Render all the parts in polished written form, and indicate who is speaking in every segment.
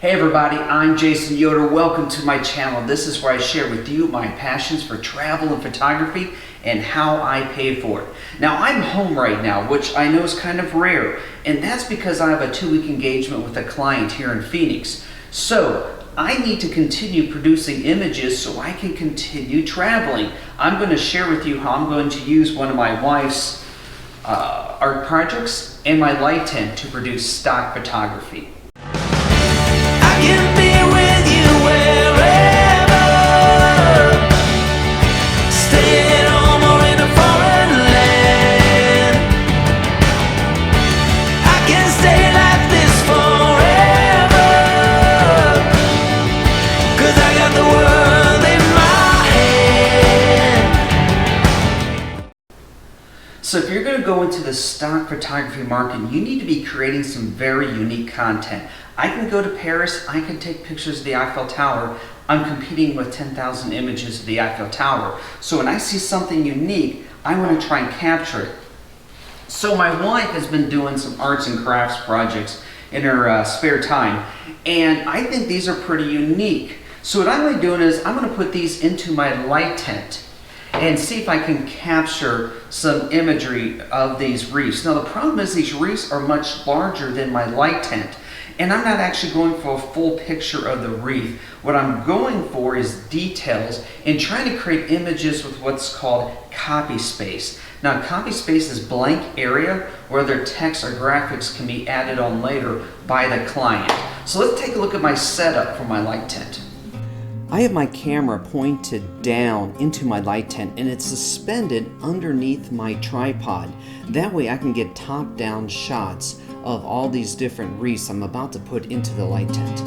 Speaker 1: Hey everybody, I'm Jason Yoder. Welcome to my channel. This is where I share with you my passions for travel and photography and how I pay for it. Now I'm home right now, which I know is kind of rare, and that's because I have a 2-week engagement with a client here in Phoenix. So I need to continue producing images so I can continue traveling. I'm going to share with you how I'm going to use one of my wife's art projects and my light tent to produce stock photography.
Speaker 2: I can be with you wherever, stay at home or in a foreign land. I can stay like this forever, 'cause I got the world in my hand.
Speaker 1: So if you're going to go into the stock photography market, you need to be creating some very unique content. I can go to Paris, I can take pictures of the Eiffel Tower. I'm competing with 10,000 images of the Eiffel Tower. So when I see something unique, I want to try and capture it. So my wife has been doing some arts and crafts projects in her spare time, and I think these are pretty unique. So what I'm going to be doing is I'm going to put these into my light tent and see if I can capture some imagery of these reefs. Now the problem is these reefs are much larger than my light tent, and I'm not actually going for a full picture of the reef. What I'm going for is details and trying to create images with what's called copy space. Now copy space is blank area where their text or graphics can be added on later by the client. So let's take a look at my setup for my light tent. I have my camera pointed down into my light tent and it's suspended underneath my tripod. That way I can get top-down shots of all these different reefs I'm about to put into the light tent.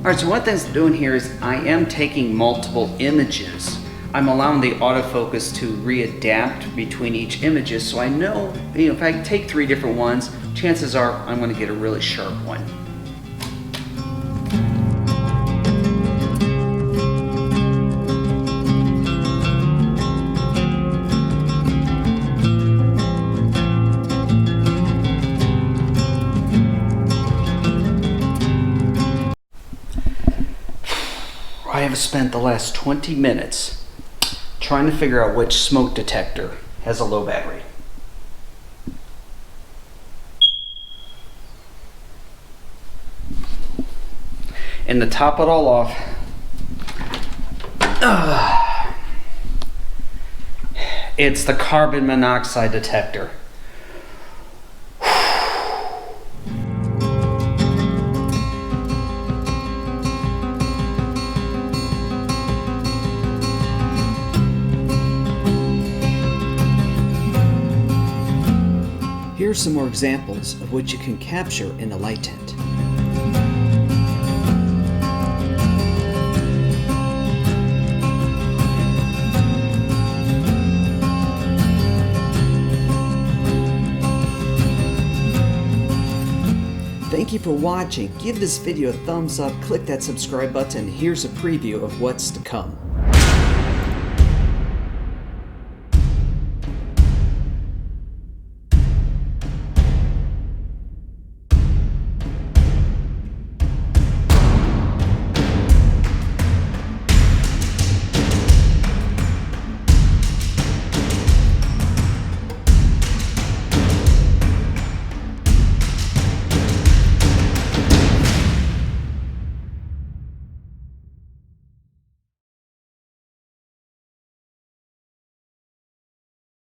Speaker 1: Alright, so one thing I'm doing here is I am taking multiple images. I'm allowing the autofocus to readapt between each images, so I know, if I take 3 different ones, chances are I'm going to get a really sharp one. I have spent the last 20 minutes trying to figure out which smoke detector has a low battery. And to top it all off, it's the carbon monoxide detector. Here are some more examples of what you can capture in a light tent. Thank you for watching. Give this video a thumbs up, click that subscribe button. Here's a preview of what's to come.